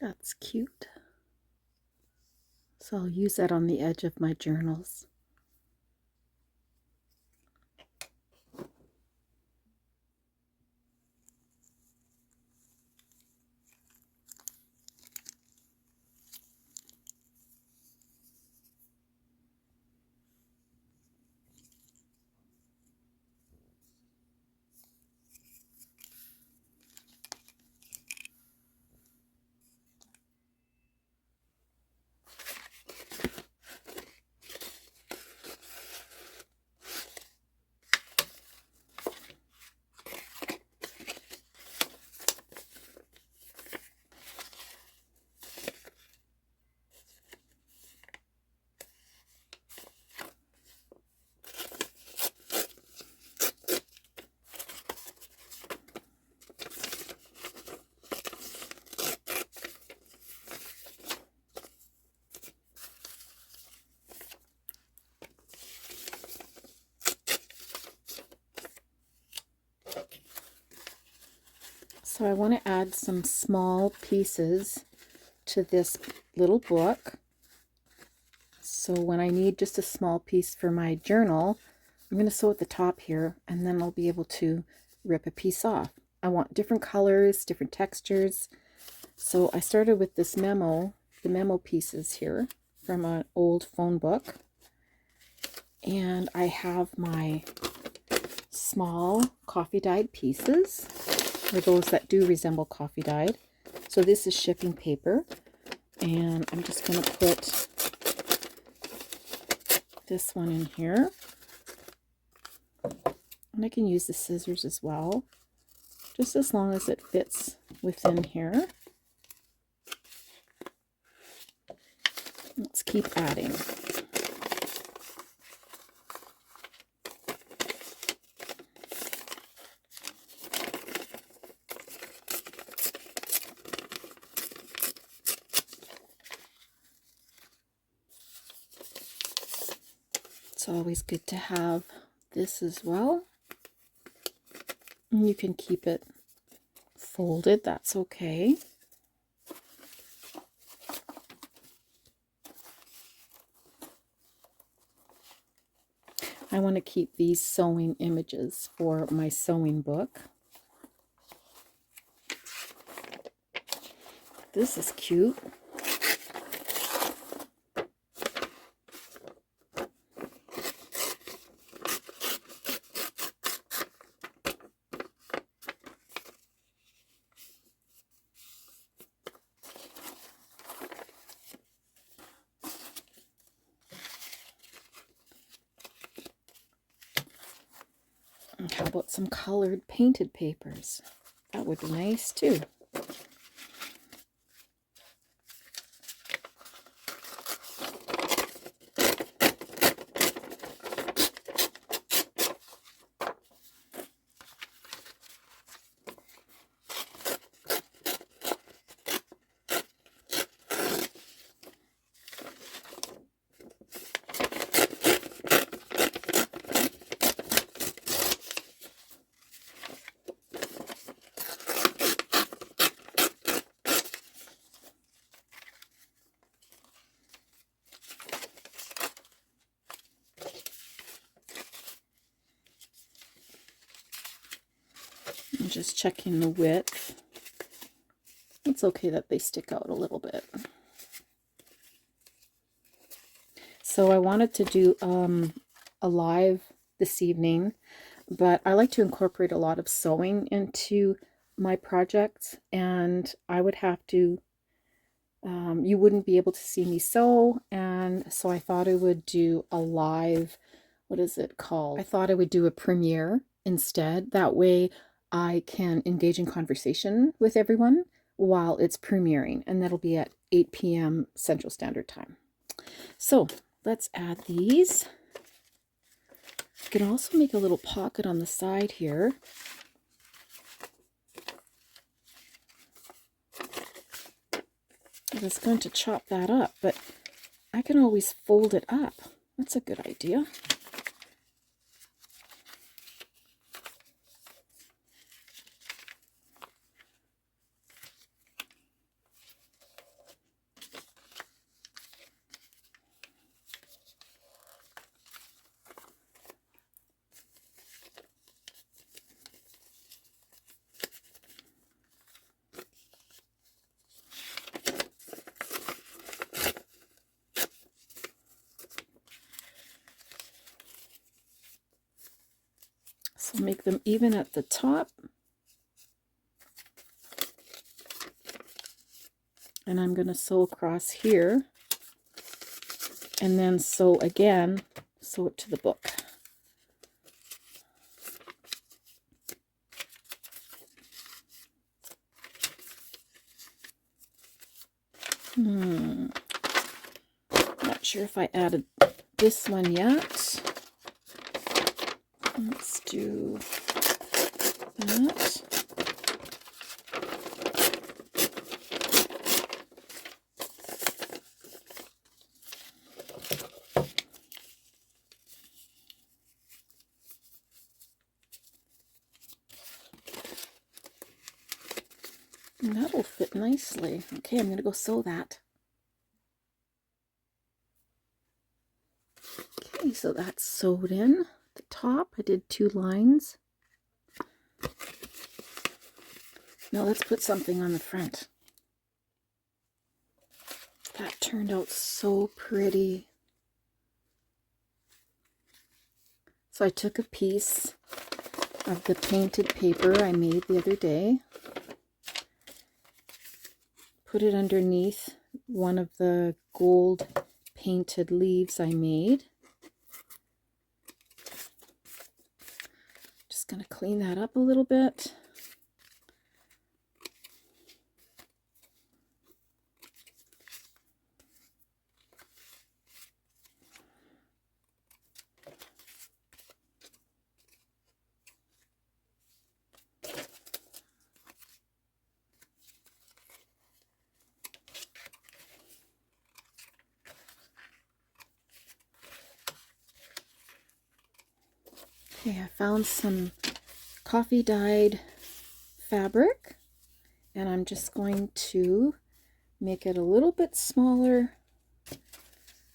That's cute. So I'll use that on the edge of my journals. So I want to add some small pieces to this little book. So when I need just a small piece for my journal, I'm going to sew at the top here, and then I'll be able to rip a piece off. I want different colors, different textures. So I started with this memo, the memo pieces here from an old phone book. And I have my small coffee dyed pieces, or those that do resemble coffee dyed. So this is shipping paper, and I'm just going to put this one in here. And I can use the scissors as well, just as long as it fits within here. Let's keep adding. It's always good to have this as well. And you can keep it folded, that's okay. I want to keep these sewing images for my sewing book. This is cute. And how about some colored painted papers? That would be nice too. I'm just checking the width. It's okay that they stick out a little bit. So I wanted to do a live this evening, but I like to incorporate a lot of sewing into my projects, and I would have to, you wouldn't be able to see me sew, and so I thought I would do a live, what is it called? I thought I would do a premiere instead. That way I can engage in conversation with everyone while it's premiering, and that'll be at 8 p.m. Central Standard Time. So let's add these. You can also make a little pocket on the side here. I was going to chop that up, but I can always fold it up. That's a good idea. So make them even at the top. And I'm going to sew across here. And then sew again, sew it to the book. Not sure if I added this one yet. Let's do that. And that'll fit nicely. Okay, I'm going to go sew that. Okay, so that's sewed in the top. I did 2 lines. Now let's put something on the front. That turned out so pretty. So I took a piece of the painted paper I made the other day, put it underneath one of the gold painted leaves I made. Just going to clean that up a little bit. Okay, I found some coffee dyed fabric, and I'm just going to make it a little bit smaller.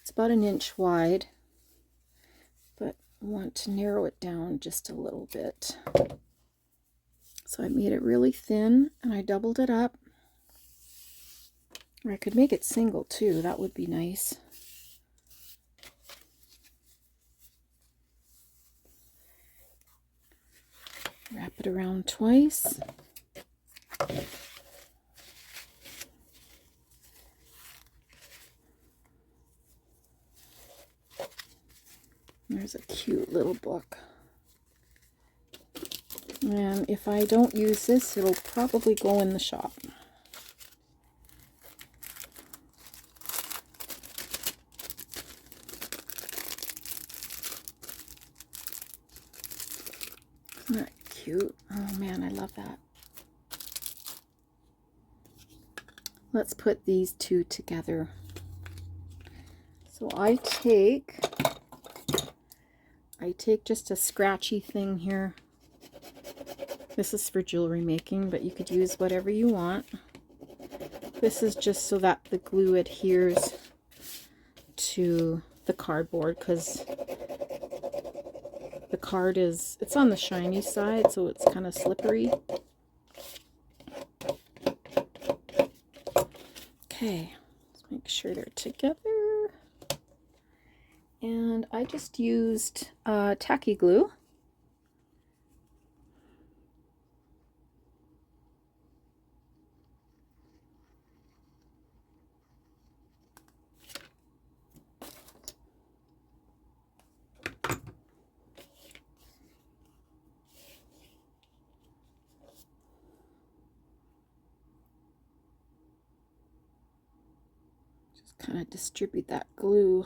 It's about 1 inch wide, but I want to narrow it down just a little bit. So I made it really thin and I doubled it up. Or I could make it single too, that would be nice. Wrap it around twice. There's a cute little book. And if I don't use this, it'll probably go in the shop. Isn't that cute? Oh man, I love that. Let's put these two together. So I take just a scratchy thing here. This is for jewelry making, but you could use whatever you want. This is just so that the glue adheres to the cardboard, because the card it's on the shiny side, so it's kind of slippery. Okay, let's make sure they're together. And I just used tacky glue. Just kind of distribute that glue.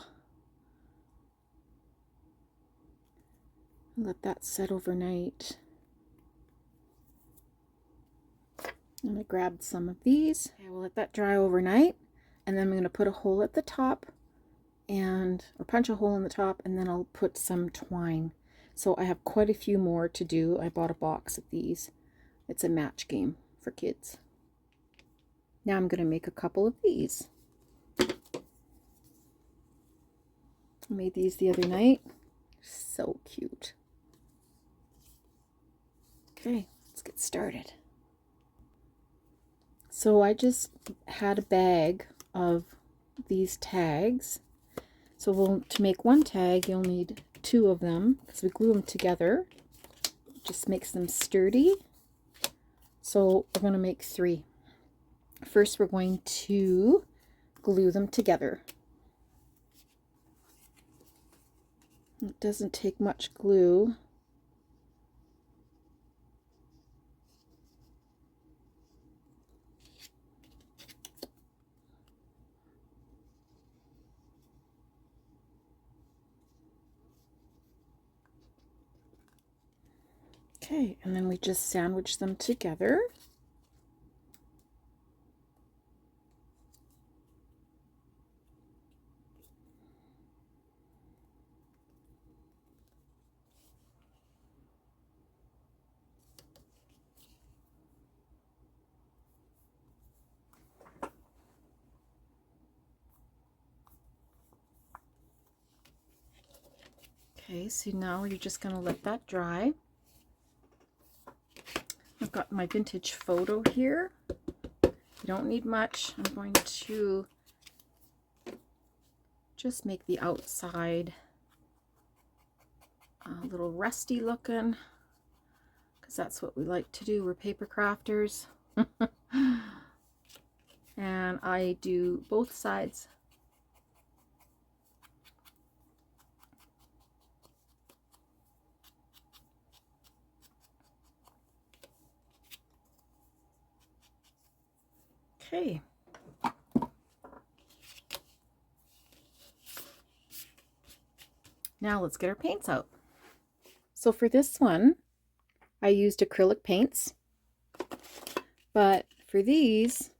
Let that set overnight. I'm going to grab some of these. I will let that dry overnight, and then I'm going to put a hole at the top, or punch a hole in the top, and then I'll put some twine. So I have quite a few more to do. I bought a box of these. It's a match game for kids. Now I'm going to make a couple of these. I made these the other night. So cute. Okay, let's get started. So I just had a bag of these tags. So to make one tag, you'll need 2 of them, because we glue them together, Just makes them sturdy. So we're going to make 3. First, we're going to glue them together. It doesn't take much glue. Okay, and then we just sandwich them together. Okay, so now you're just going to let that dry. I've got my vintage photo here. You don't need much. I'm going to just make the outside a little rusty looking, because that's what we like to do. We're paper crafters. And I do both sides. Okay. Now let's get our paints out. So for this one, I used acrylic paints, but for these,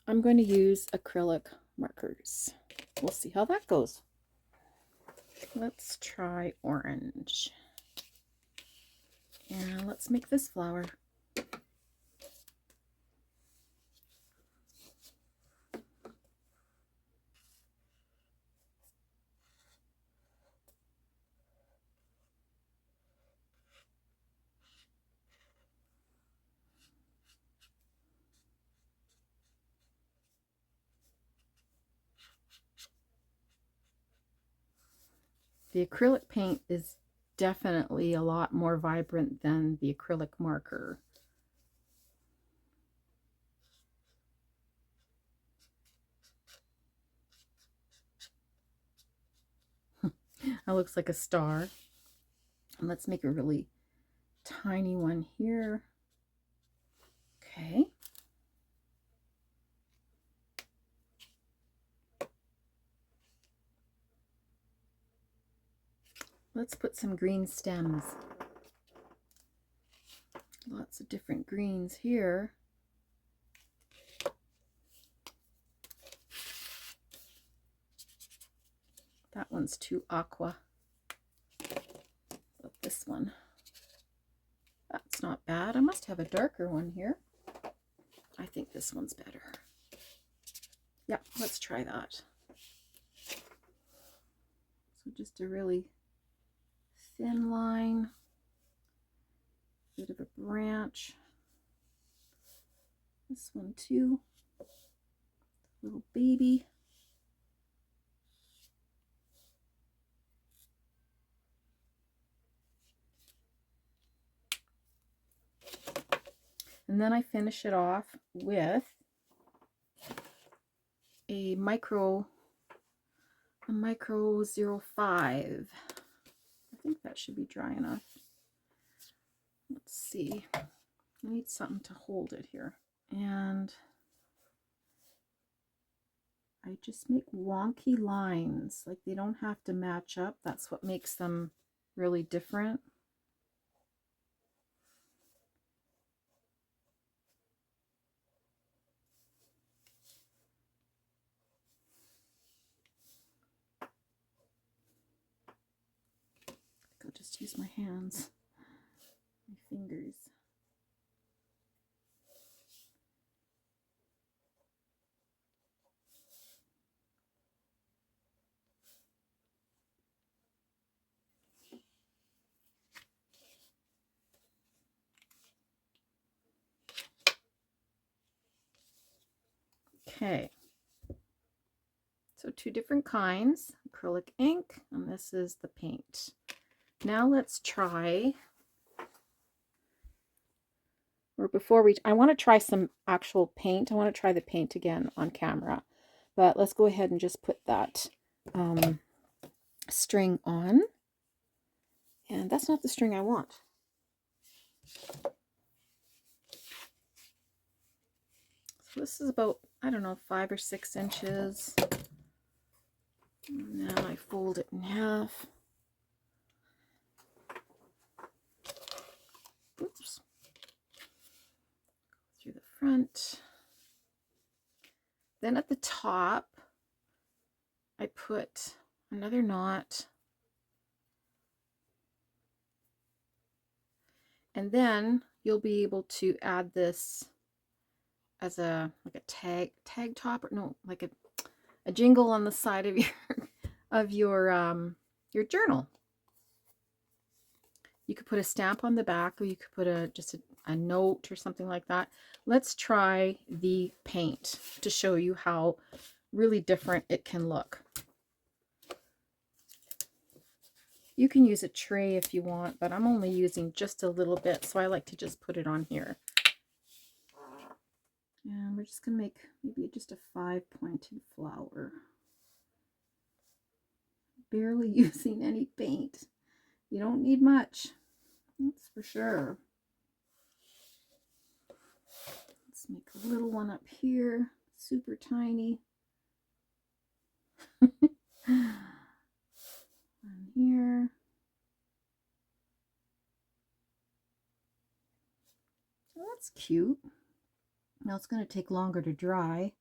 I'm going to use acrylic markers. We'll see how that goes. Let's try orange. And let's make this flower. The acrylic paint is definitely a lot more vibrant than the acrylic marker. That looks like a star. And let's make a really tiny one here. Okay. Let's put some green stems. Lots of different greens here. That one's too aqua. But this one, that's not bad. I must have a darker one here. I think this one's better. Yeah, let's try that. So just a really thin line, bit of a branch. This one too, little baby. And then I finish it off with a micro 05. I think that should be dry enough. Let's see. I need something to hold it here. And I just make wonky lines. Like, they don't have to match up. That's what makes them really different. I'll just use my hands, my fingers. Okay, so 2 different kinds, acrylic ink, and this is the paint. Now let's try or before we, I want to try some actual paint. I want to try the paint again on camera. But let's go ahead and just put that string on. And that's not the string I want. So this is about, I don't know, 5 or 6 inches. And then I fold it in half. Oops. Through the front. Then at the top, I put another knot. And then you'll be able to add this as a like a tag top, or no, like a jingle on the side of your journal. You could put a stamp on the back, or you could put just a note or something like that. Let's try the paint to show you how really different it can look. You can use a tray if you want, but I'm only using just a little bit, so I like to just put it on here. And we're just going to make maybe just a 5-pointed flower. Barely using any paint. You don't need much, that's for sure. Let's make a little one up here, super tiny. One here. Oh, that's cute. Now it's going to take longer to dry.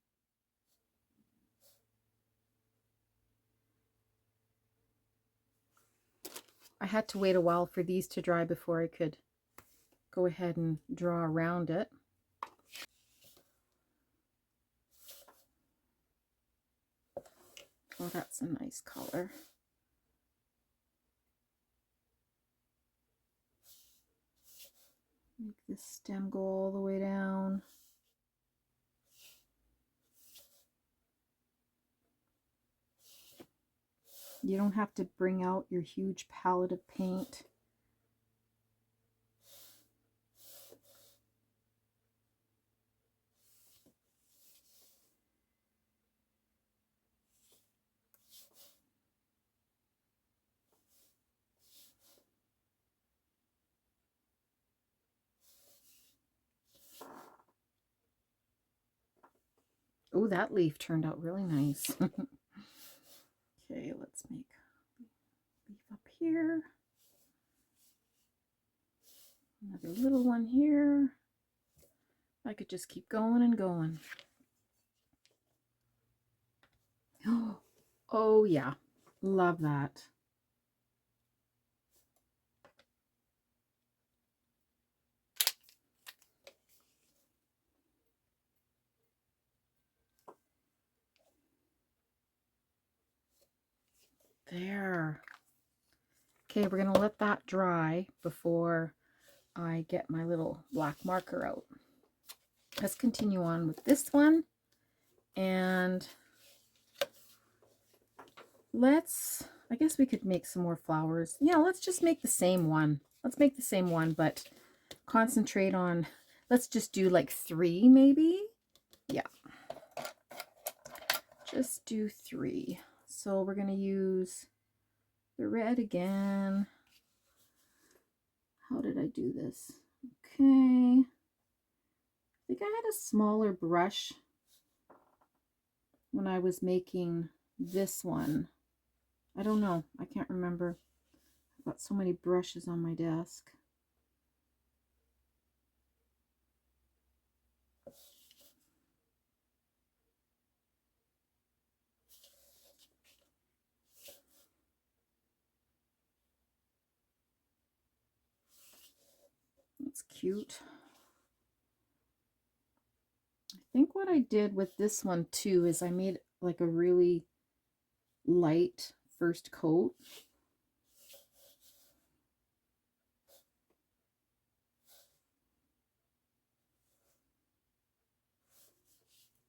I had to wait a while for these to dry before I could go ahead and draw around it. Oh, that's a nice color. Make this stem go all the way down. You don't have to bring out your huge palette of paint. Oh, that leaf turned out really nice. Okay, let's make a leaf up here. Another little one here. I could just keep going and going. Oh yeah, love that. There. Okay, we're going to let that dry before I get my little black marker out. Let's continue on with this one. And I guess we could make some more flowers. Yeah, let's just make the same one. Let's make the same one, but concentrate on, let's just do like 3 maybe. Yeah. Just do 3. So we're going to use the red again. How did I do this? Okay. I think I had a smaller brush when I was making this one. I don't know. I can't remember. I've got so many brushes on my desk. That's cute. I think what I did with this one too is I made like a really light first coat.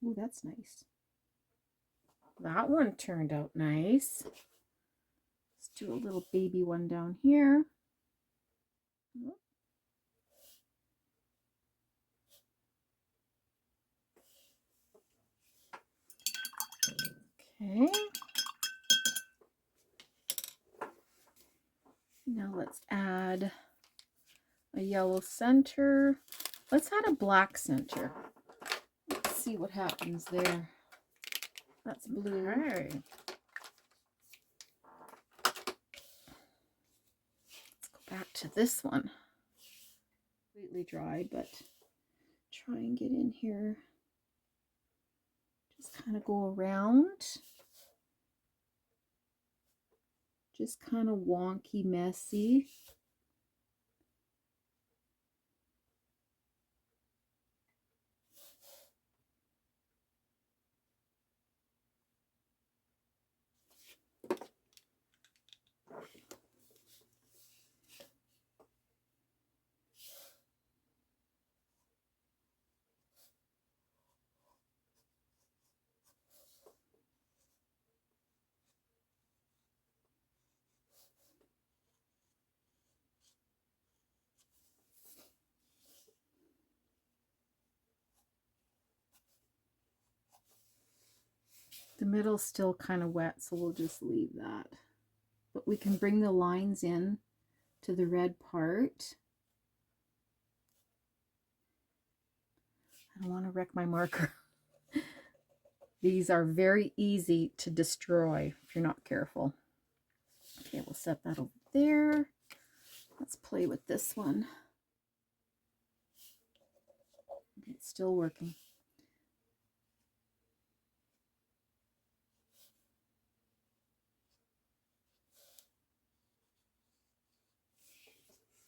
Oh, that's nice. That one turned out nice. Let's do a little baby one down here. Now let's add a yellow center. Let's add a black center. Let's see what happens there. That's blue. Okay. Let's go back to this one. Completely dry, but try and get in here. Just kind of go around. Just kind of wonky, messy. The middle's still kind of wet, so we'll just leave that. But we can bring the lines in to the red part. I don't want to wreck my marker. These are very easy to destroy if you're not careful. Okay, we'll set that over there. Let's play with this one. Okay, it's still working.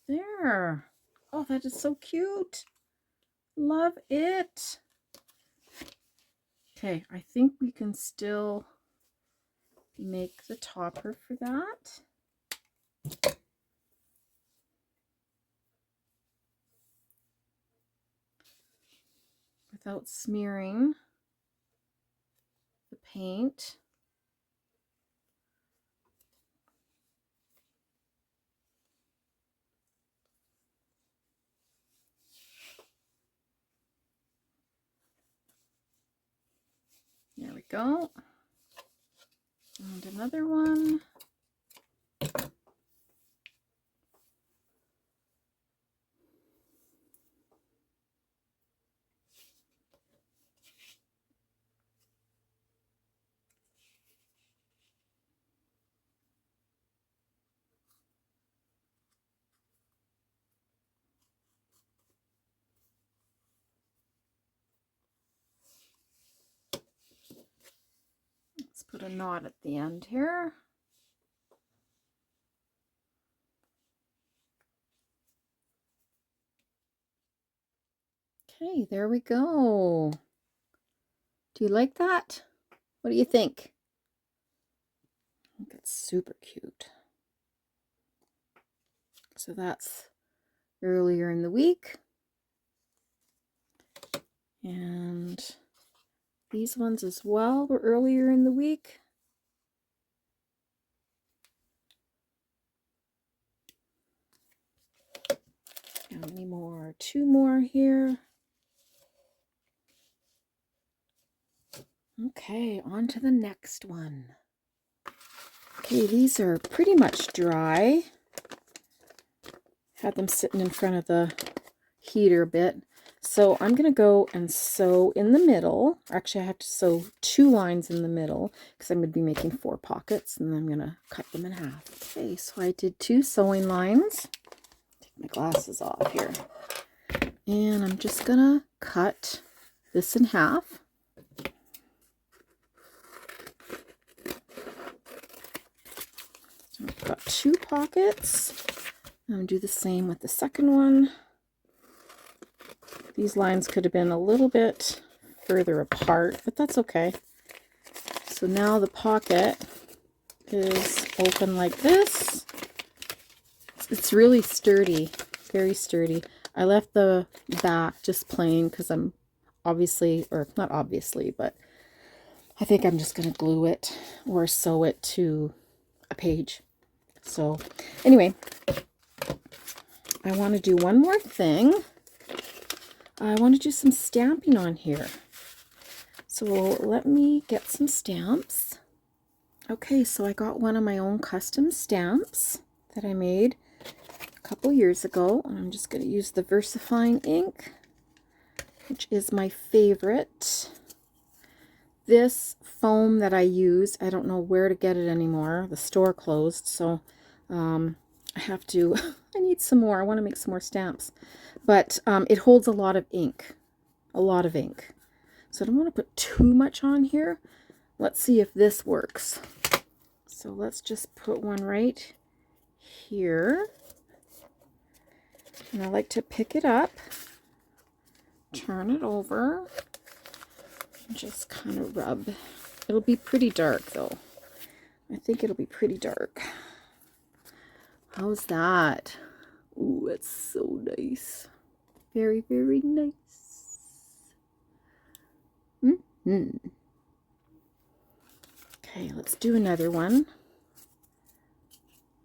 There. Oh, that is so cute. Love it. Okay, I think we can still make the topper for that. Without smearing the paint. There we go. And another one. Let's put a knot at the end here. Okay, there we go. Do you like that? What do you think? I think it's super cute. So that's earlier in the week. And these ones as well were earlier in the week. How many more? 2 more here. Okay, on to the next one. Okay, these are pretty much dry. Had them sitting in front of the heater a bit. So I'm going to go and sew in the middle. Actually, I have to sew 2 lines in the middle because I'm going to be making 4 pockets, and then I'm going to cut them in half. Okay, so I did 2 sewing lines. Take my glasses off here. And I'm just going to cut this in half. So I've got 2 pockets. I'm going to do the same with the second one. These lines could have been a little bit further apart, but that's okay. So now the pocket is open like this. It's really sturdy, very sturdy. I left the back just plain because I'm obviously, or not obviously, but I think I'm just going to glue it or sew it to a page. So anyway, I want to do one more thing. I want to do some stamping on here. So let me get some stamps. Okay, so I got one of my own custom stamps that I made a couple years ago. And I'm just going to use the VersaFine ink, which is my favorite. This foam that I use, I don't know where to get it anymore. The store closed, so I have to, I need some more. I want to make some more stamps. But it holds a lot of ink. A lot of ink. So I don't want to put too much on here. Let's see if this works. So let's just put one right here. And I like to pick it up, turn it over, and just kind of rub. It'll be pretty dark though. I think it'll be pretty dark. How's that? Ooh, it's so nice. Very, very nice. Okay, let's do another one.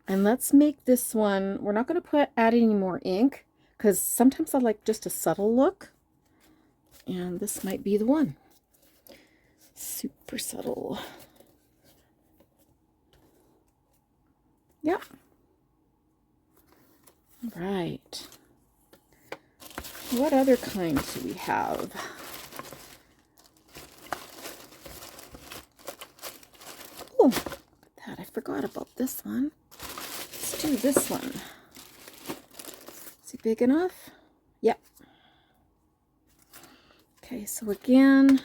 And let's make this one, we're not going to add any more ink because sometimes I like just a subtle look. And this might be the one. Super subtle. Yep. All right. What other kinds do we have? Oh, look at that. I forgot about this one. Let's do this one. Is it big enough? Yep. Okay, so again,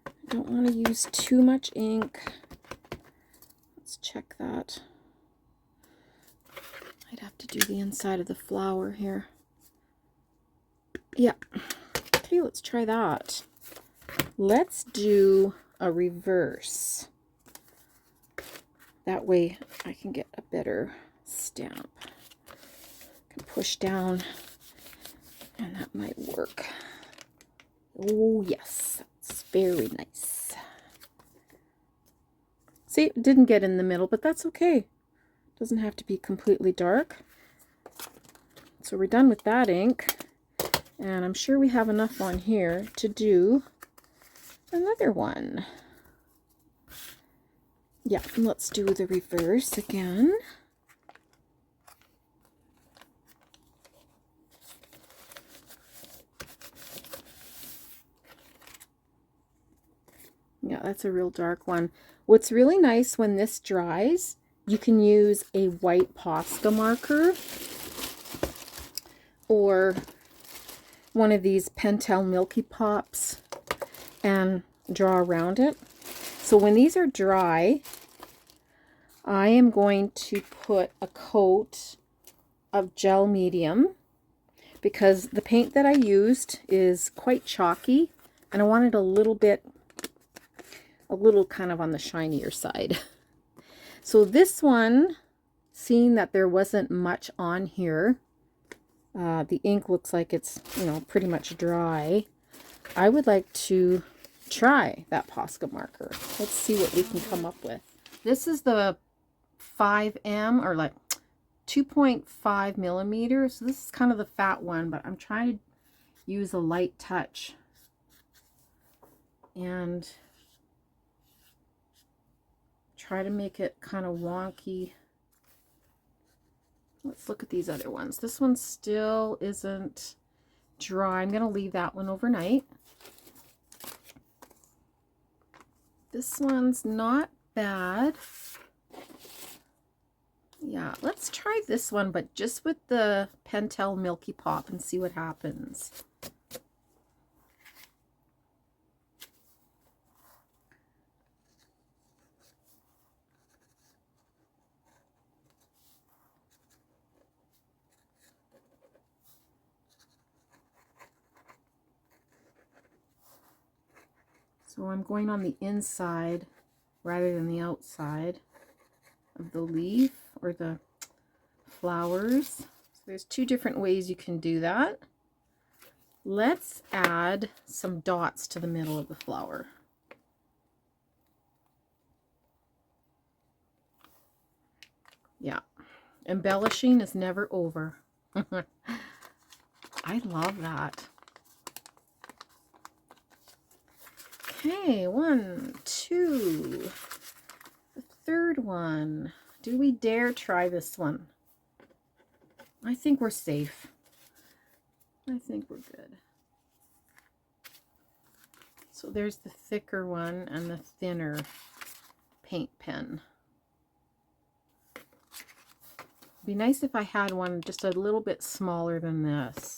I don't want to use too much ink. Let's check that. I'd have to do the inside of the flower here. Yep. Okay, let's try that. Let's do a reverse. That way I can get a better stamp. I can push down and that might work. Oh yes, that's very nice. See, it didn't get in the middle, but that's okay. It doesn't have to be completely dark. So we're done with that ink. And I'm sure we have enough on here to do another one. Yeah, and let's do the reverse again. Yeah, that's a real dark one. What's really nice when this dries, you can use a white Posca marker or one of these Pentel Milky Pops and draw around it. So when these are dry, I am going to put a coat of gel medium because the paint that I used is quite chalky and I wanted a little kind of on the shinier side. So this one, seeing that there wasn't much on here, the ink looks like it's, pretty much dry. I would like to try that Posca marker. Let's see what we can come up with. This is the 5M or like 2.5 millimeters. So this is kind of the fat one, but I'm trying to use a light touch and try to make it kind of wonky. Let's look at these other ones. This one still isn't dry. I'm going to leave that one overnight. This one's not bad. Yeah, let's try this one, but just with the Pentel Milky Pop and see what happens. So I'm going on the inside rather than the outside of the leaf or the flowers. So there's two different ways you can do that. Let's add some dots to the middle of the flower. Yeah, embellishing is never over. I love that. Okay, 1, 2, the third one. Do we dare try this one? I think we're safe. I think we're good. So there's the thicker one and the thinner paint pen. Be nice if I had one just a little bit smaller than this.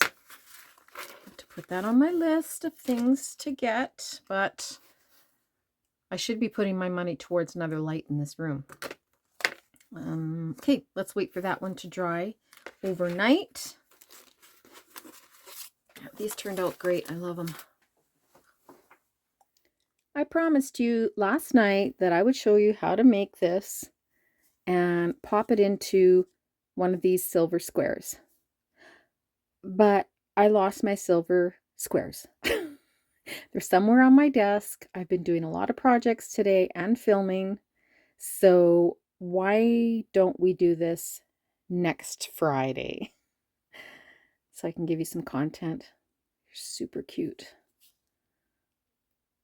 Have to put that on my list of things to get, but I should be putting my money towards another light in this room. Okay, let's wait for that one to dry overnight. These turned out great. I love them. I promised you last night that I would show you how to make this and pop it into one of these silver squares. But I lost my silver squares. They're somewhere on my desk. I've been doing a lot of projects today and filming. So why don't we do this next Friday? So I can give you some content. You're super cute.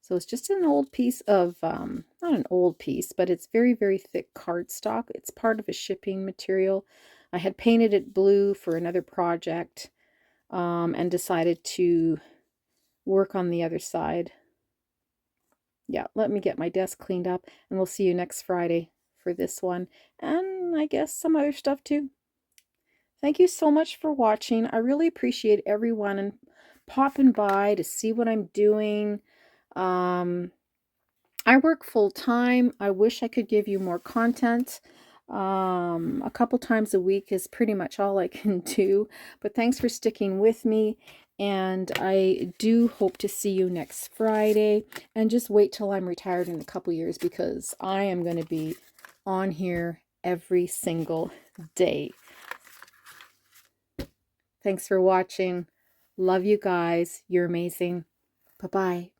So it's just an old piece of, not an old piece, but it's very, very thick cardstock. It's part of a shipping material. I had painted it blue for another project and decided to work on the other side. Yeah, let me get my desk cleaned up and we'll see you next Friday for this one. And I guess some other stuff too. Thank you so much for watching. I really appreciate everyone and popping by to see what I'm doing. I work full time. I wish I could give you more content. A couple times a week is pretty much all I can do. But thanks for sticking with me. And I do hope to see you next Friday. And just wait till I'm retired in a couple years because I am going to be on here every single day. Thanks for watching. Love you guys. You're amazing. Bye-bye.